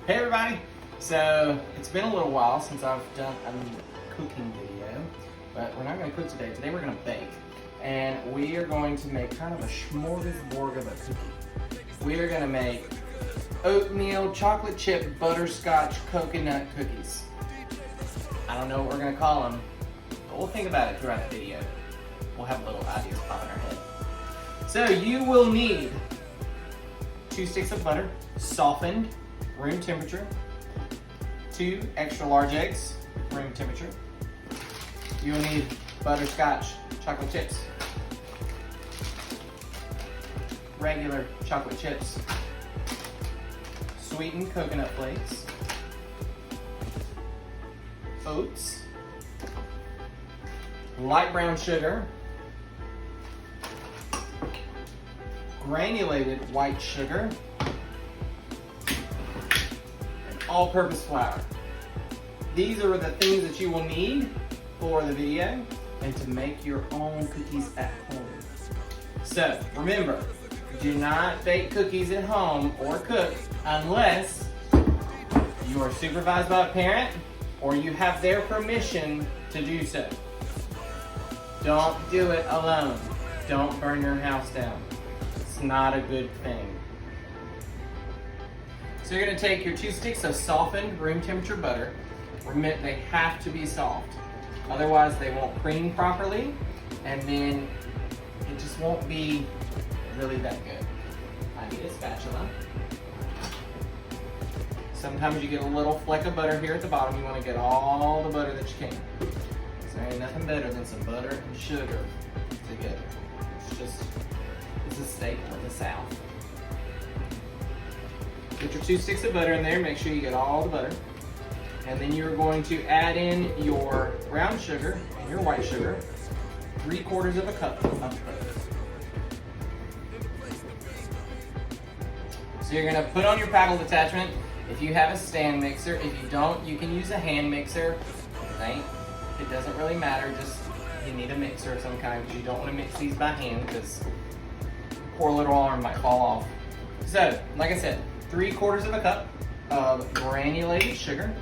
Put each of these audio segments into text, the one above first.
Hey everybody! So it's been a little while since I've done a cooking video, but we're not going to cook today. Today we're going to bake, and we are going to make kind of a smorgasbord of a cookie. We are going to make oatmeal chocolate chip butterscotch coconut cookies. I don't know what we're going to call them, but we'll think about it throughout the video. We'll have little ideas pop in our head. So you will need 2 sticks of butter, softened, room temperature, 2 extra large eggs, room temperature. You will need butterscotch chocolate chips, regular chocolate chips, sweetened coconut flakes, oats, light brown sugar, granulated white sugar, and all-purpose flour. These are the things that you will need for the video and to make your own cookies at home. So remember, do not bake cookies at home or cook unless you are supervised by a parent or you have their permission to do so. Don't do it alone. Don't burn your house down. It's not a good thing. So you're going to take your 2 sticks of softened room temperature butter. Remember, they have to be soft. Otherwise they won't cream properly, and then it just won't be really that good. I need a spatula. Sometimes you get a little fleck of butter here at the bottom. You want to get all the butter that you can. So there ain't nothing better than some butter and sugar together. It's a staple in the South. Put your 2 sticks of butter in there. Make sure you get all the butter. And then you're going to add in your brown sugar and your white sugar, 3/4 of a cup of both. So you're going to put on your paddle attachment if you have a stand mixer. If you don't, you can use a hand mixer. It doesn't really matter, just you need a mixer of some kind because you don't want to mix these by hand because poor little arm might fall off. So, like I said, 3/4 of a cup of granulated sugar.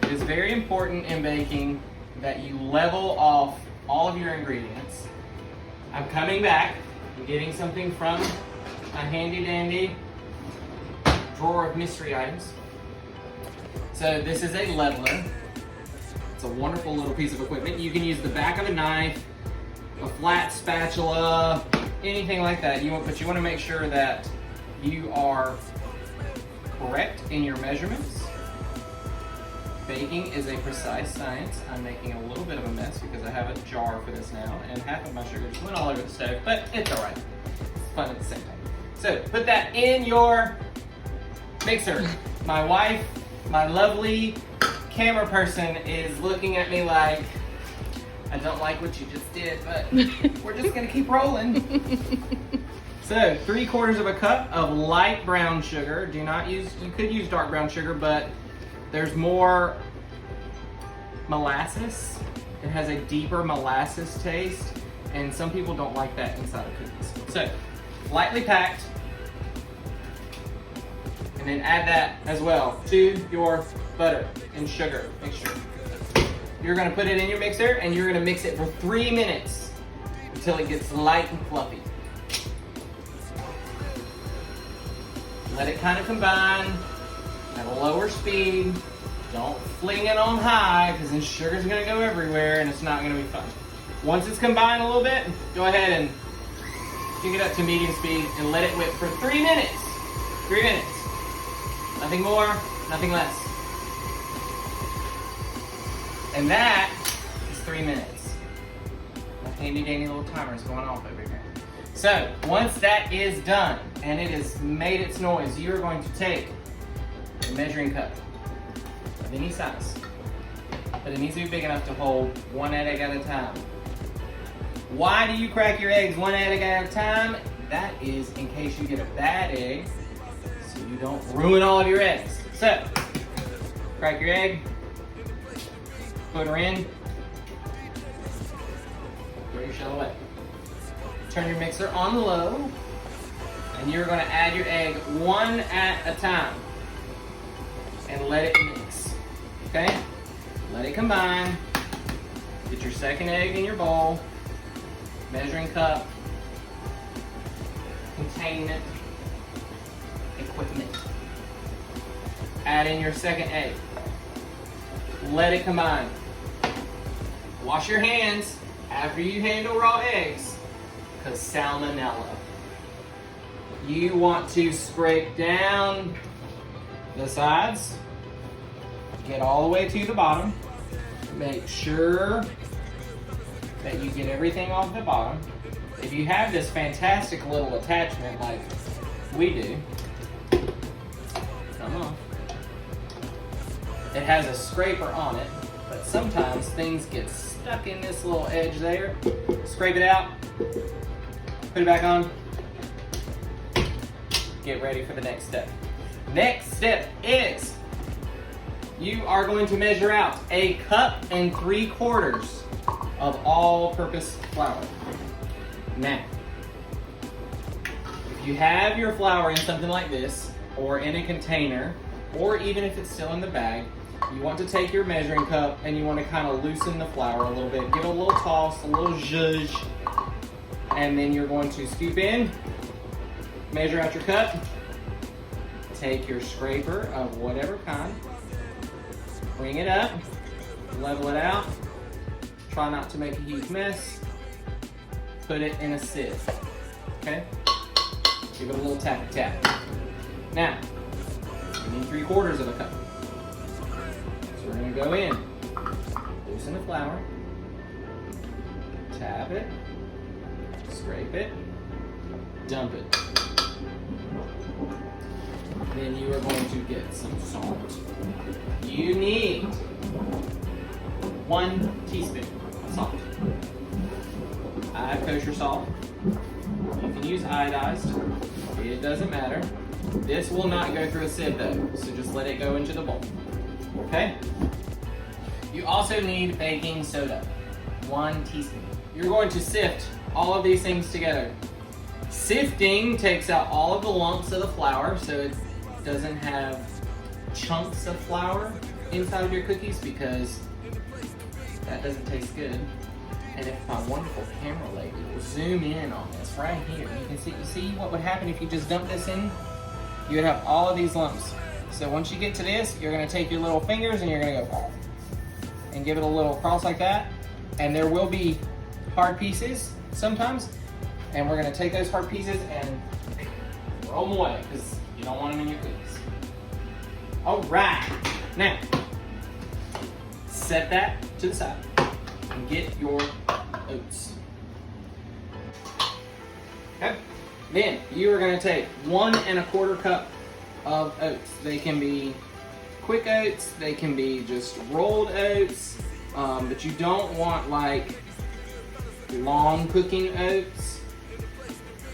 It is very important in baking that you level off all of your ingredients. I'm coming back and getting something from a handy dandy drawer of mystery items. So this is a leveler. It's a wonderful little piece of equipment. You can use the back of a knife, a flat spatula, anything like that. But you want to make sure that you are correct in your measurements. Baking is a precise science. I'm making a little bit of a mess because I have a jar for this now, and half of my sugar just went all over the stove, but it's all right. It's fun at the same time. So put that in your mixer. My wife, my lovely camera person, is looking at me like, I don't like what you just did, but we're just gonna keep rolling. So 3/4 of a cup of light brown sugar. You could use dark brown sugar, but there's more molasses. It has a deeper molasses taste, and some people don't like that inside of cookies. So, lightly packed, and then add that as well to your butter and sugar mixture. You're gonna put it in your mixer, and you're gonna mix it for 3 minutes until it gets light and fluffy. Let it kind of combine at a lower speed. Don't fling it on high because then sugar's gonna go everywhere and it's not gonna be fun. Once it's combined a little bit, go ahead and kick it up to medium speed and let it whip for 3 minutes. 3 minutes. Nothing more, nothing less. And that is 3 minutes. My handy dandy little timer is going off over here. So once that is done and it has made its noise, you are going to take a measuring cup of any size, but it needs to be big enough to hold 1 egg at a time. Why do you crack your eggs 1 egg at a time? That is in case you get a bad egg, so you don't ruin all of your eggs. So, crack your egg, put her in, your shell away. Turn your mixer on low, and you're going to add your egg one at a time and let it mix. Okay? Let it combine. Get your second egg in your bowl, measuring cup, containment, equipment. Add in your second egg. Let it combine. Wash your hands after you handle raw eggs, because salmonella. You want to scrape down the sides, get all the way to the bottom. Make sure that you get everything off the bottom. If you have this fantastic little attachment like we do, come on. It has a scraper on it, but sometimes things get stuck in this little edge there. Scrape it out, put it back on, get ready for the next step. Next step is you are going to measure out 1 3/4 cups of all-purpose flour. Now, if you have your flour in something like this, or in a container, or even if it's still in the bag, you want to take your measuring cup and you want to kind of loosen the flour a little bit. Give it a little toss, a little zhuzh, and then you're going to scoop in, measure out your cup, take your scraper of whatever kind, bring it up, level it out, try not to make a huge mess, put it in a sieve, okay? Give it a little tap tap. Now, you need 3/4 of a cup. So we're gonna go in, loosen the flour, tap it, scrape it, dump it. Then you are going to get some salt. You need 1 teaspoon of salt. I have kosher salt. You can use iodized. It doesn't matter. This will not go through a sieve though, so just let it go into the bowl. Okay? You also need baking soda. 1 teaspoon. You're going to sift all of these things together. Sifting takes out all of the lumps of the flour, so it doesn't have chunks of flour inside of your cookies, because that doesn't taste good. And if my wonderful camera lady will zoom in on this right here, you see what would happen if you just dump this in? You would have all of these lumps. So once you get to this, you're gonna take your little fingers and you're gonna go and give it a little cross like that. And there will be hard pieces sometimes. And we're gonna take those hard pieces and throw them away, because you don't want them in your cookies. All right, now, set that to the side and get your oats. Okay, then you are gonna take 1 1/4 cup of oats. They can be quick oats, they can be just rolled oats, but you don't want like long cooking oats.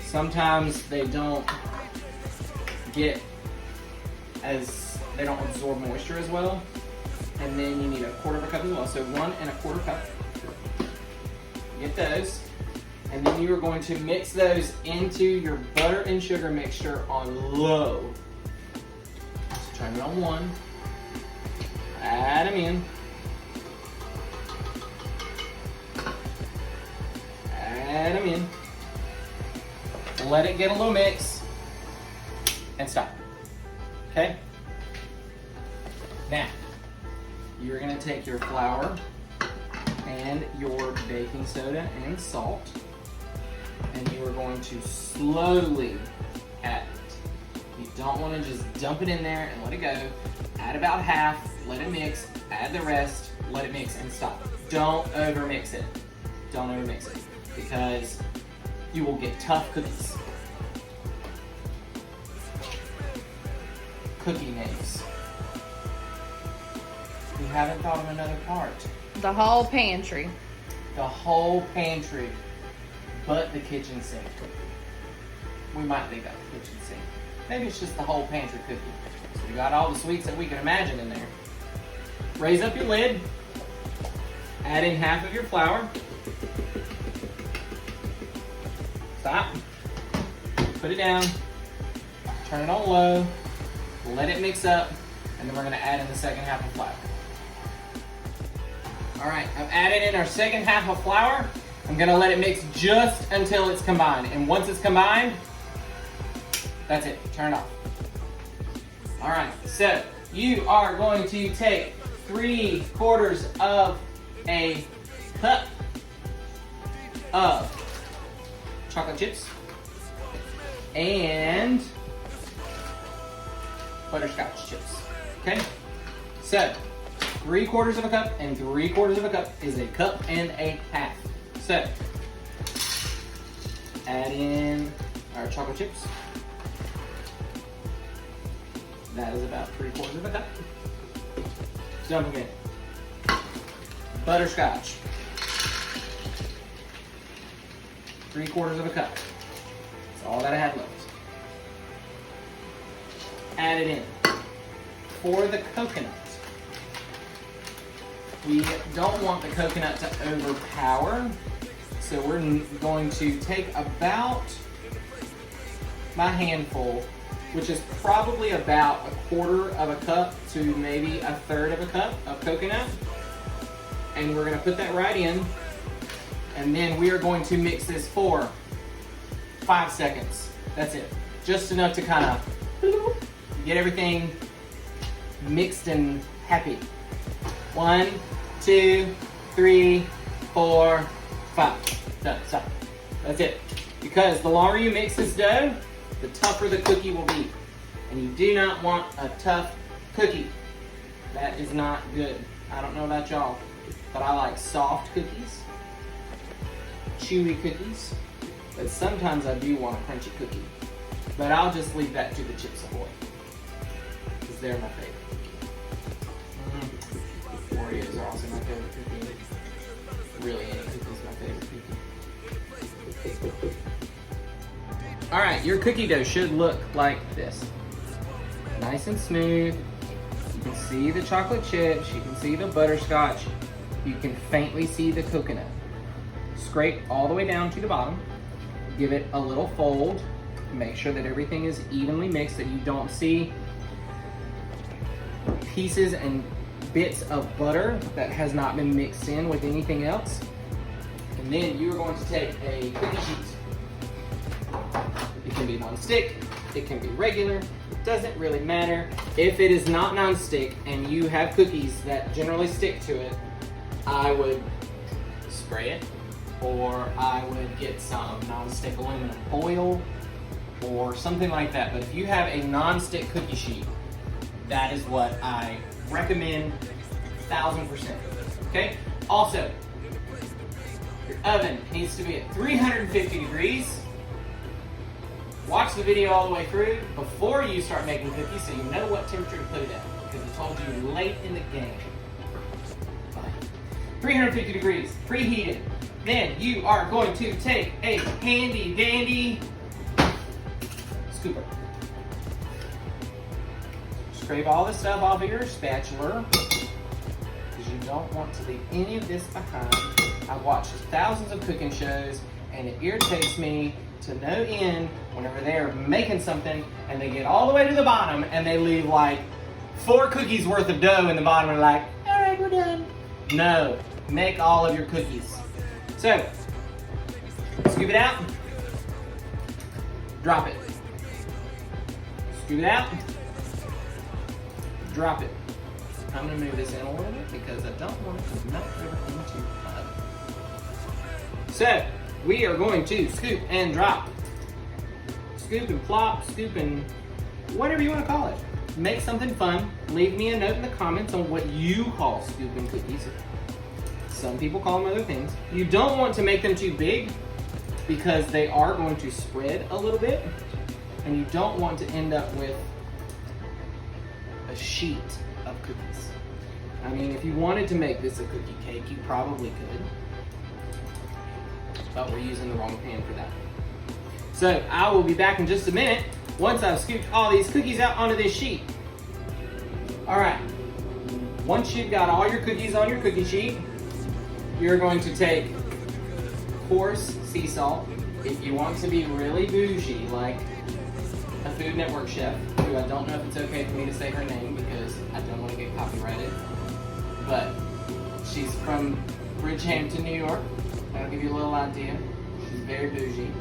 Sometimes they don't get they don't absorb moisture as well. And then you need 1/4 cup as well. So 1 1/4 cup. Get those. And then you are going to mix those into your butter and sugar mixture on low. So turn it on 1. Add them in. Add them in. Let it get a little mix. And stop. Okay? Now, you're going to take your flour and your baking soda and salt, and you are going to slowly add it. You don't want to just dump it in there and let it go. Add about half, let it mix, add the rest, let it mix, and stop. Don't over mix it. Don't over mix it, because you will get tough cookies. Cookie names. We haven't thought of another part. The whole pantry. The whole pantry, but the kitchen sink. We might leave out the kitchen sink. Maybe it's just the whole pantry cookie. So we got all the sweets that we can imagine in there. Raise up your lid. Add in half of your flour. Stop. Put it down. Turn it on low. Let it mix up. And then we're gonna add in the second half of flour. All right, I've added in our second half of flour. I'm gonna let it mix just until it's combined. And once it's combined, that's it, turn it off. All right, so you are going to take 3/4 of a cup of chocolate chips and butterscotch chips, okay? So, 3/4 of a cup and 3/4 of a cup is a cup and a half. So, add in our chocolate chips. That is about 3/4 of a cup. Dump them in. Butterscotch. 3/4 of a cup. That's all that I have left. Add it in. For the coconut, we don't want the coconut to overpower, so we're going to take about my handful, which is probably about 1/4 of a cup to maybe 1/3 of a cup of coconut, and we're going to put that right in, and then we are going to mix this for 5 seconds. That's it. Just enough to kind of get everything mixed and happy. 1, 2, 3, 4, 5. Done. Stop. That's it. Because the longer you mix this dough, the tougher the cookie will be. And you do not want a tough cookie. That is not good. I don't know about y'all, but I like soft cookies, chewy cookies, but sometimes I do want a crunchy cookie. But I'll just leave that to the Chips Ahoy, because they're my favorite. Oreos are also my favorite cookie. Really, any cookie is my favorite cookie. All right, your cookie dough should look like this. Nice and smooth. You can see the chocolate chips, you can see the butterscotch, you can faintly see the coconut. Scrape all the way down to the bottom. Give it a little fold. Make sure that everything is evenly mixed, that you don't see pieces and bits of butter that has not been mixed in with anything else. And then you are going to take a cookie sheet. It can be non-stick, it can be regular, it doesn't really matter. If it is not non-stick and you have cookies that generally stick to it, I would spray it, or I would get some non-stick aluminum foil or something like that. But if you have a non-stick cookie sheet, that is what I recommend 1000%. Okay? Also, your oven needs to be at 350 degrees. Watch the video all the way through before you start making cookies so you know what temperature to put it at, because I told you late in the game. 350 degrees, preheated. Then you are going to take a handy dandy scooper. Scrape all the stuff off of your spatula, because you don't want to leave any of this behind. I've watched thousands of cooking shows, and it irritates me to no end whenever they're making something and they get all the way to the bottom and they leave like 4 cookies worth of dough in the bottom and like, all right, we're done. No, make all of your cookies. So, scoop it out, drop it. Scoop it out, drop it. I'm gonna move this in a little bit because I don't want it to melt everything too hot. So, we are going to scoop and drop. Scoop and plop, scoop and whatever you want to call it. Make something fun. Leave me a note in the comments on what you call scooping cookies. Some people call them other things. You don't want to make them too big because they are going to spread a little bit, and you don't want to end up with a sheet of cookies. I mean, if you wanted to make this a cookie cake, you probably could. But we're using the wrong pan for that. So I will be back in just a minute once I've scooped all these cookies out onto this sheet. All right, once you've got all your cookies on your cookie sheet, you're going to take coarse sea salt, if you want to be really bougie, like a Food Network chef, who I don't know if it's okay for me to say her name because I don't want to get copyrighted, but she's from Bridgehampton, New York. That'll give you a little idea. She's very bougie.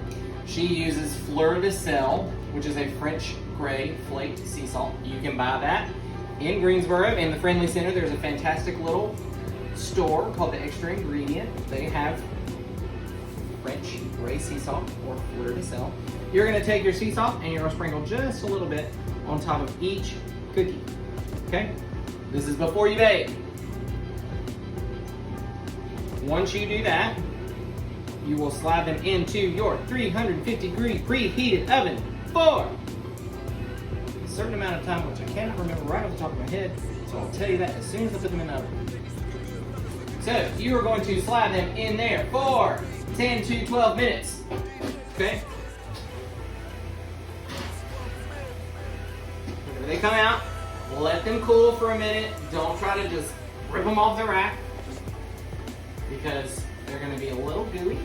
She uses fleur de sel, which is a French gray flaked sea salt. You can buy that in Greensboro. In the Friendly Center, there's a fantastic little store called the Extra Ingredient. They have French gray sea salt or fleur de sel. You're gonna take your sea salt and you're gonna sprinkle just a little bit on top of each cookie, okay? This is before you bake. Once you do that, you will slide them into your 350-degree preheated oven for a certain amount of time, which I cannot remember right off the top of my head, so I'll tell you that as soon as I put them in the oven. So you are going to slide them in there for 10 to 12 minutes, okay? Whenever they come out, let them cool for a minute. Don't try to just rip them off the rack because they're going to be a little gooey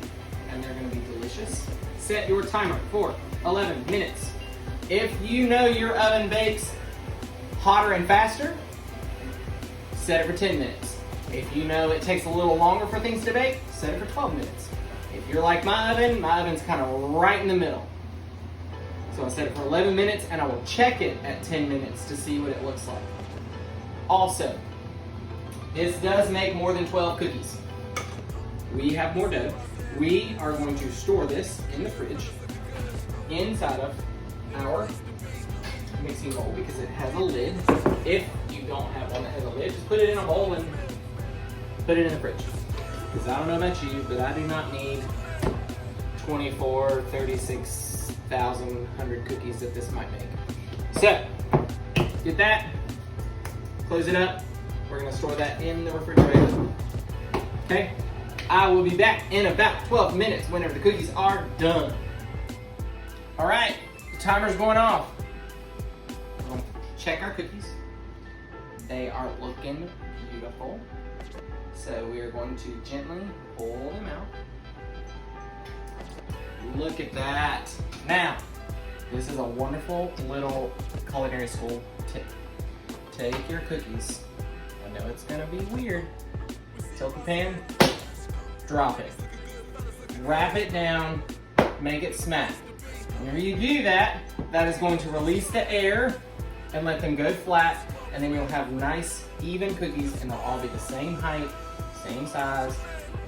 and they're going to be delicious. Set your timer for 11 minutes. If you know your oven bakes hotter and faster, set it for 10 minutes. If you know it takes a little longer for things to bake, set it for 12 minutes. If you're like my oven's kind of right in the middle. So I set it for 11 minutes and I will check it at 10 minutes to see what it looks like. Also, this does make more than 12 cookies. We have more dough. We are going to store this in the fridge inside of our mixing bowl because it has a lid. If you don't have one that has a lid, just put it in a bowl and put it in the fridge. Because I don't know about you, but I do not need 24, 36,100 cookies that this might make. So, get that, close it up. We're gonna store that in the refrigerator. Okay? I will be back in about 12 minutes whenever the cookies are done. All right, the timer's going off. We're gonna check our cookies. They are looking beautiful. So we are going to gently pull them out. Look at that. Now, this is a wonderful little culinary school tip. Take your cookies. I know it's gonna be weird. Tilt the pan, drop it. Wrap it down, make it smack. Whenever you do that, that is going to release the air and let them go flat, and then you'll have nice, even cookies, and they'll all be the same height, same size.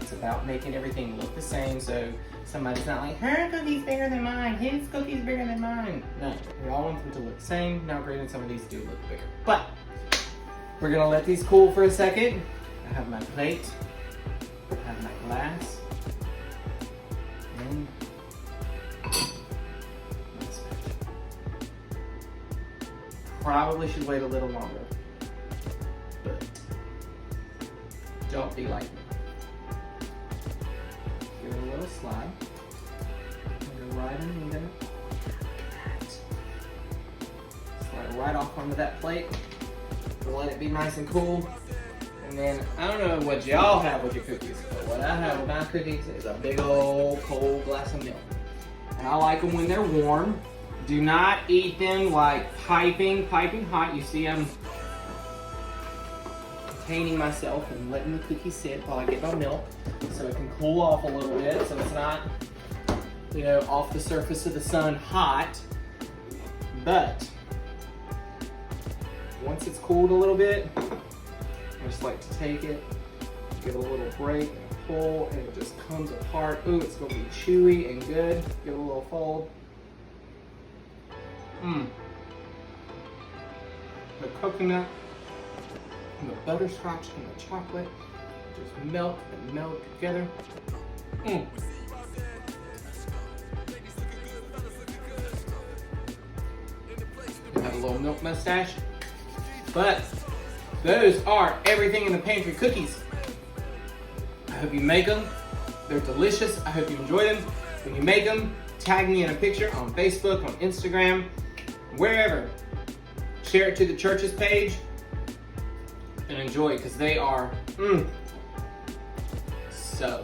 It's about making everything look the same, so somebody's not like, her cookie's bigger than mine, his cookie's bigger than mine. No, we all want them to look the same. Now granted, some of these do look bigger. But, we're gonna let these cool for a second. I have my plate, I have my glass, and my spatula. Probably should wait a little longer, but don't be like me. Give it a little slide. Go right underneath it. Slide it right off onto that plate. Let it be nice and cool. And then, I don't know what y'all have with your cookies, but what I have with my cookies is a big old cold glass of milk. And I like them when they're warm. Do not eat them like piping hot. You see I'm containing myself and letting the cookie sit while I get my milk so it can cool off a little bit so it's not, you know, off the surface of the sun hot. But once it's cooled a little bit, I just like to take it, give it a little break and pull, and it just comes apart. Ooh, it's gonna be chewy and good. Give it a little fold. The coconut and the butterscotch and the chocolate just melt and meld together. Have a little milk mustache. But those are everything in the pantry cookies. I hope you make them. They're delicious. I hope you enjoy them. When you make them, tag me in a picture on Facebook, on Instagram, wherever. Share it to the church's page and enjoy it because they are so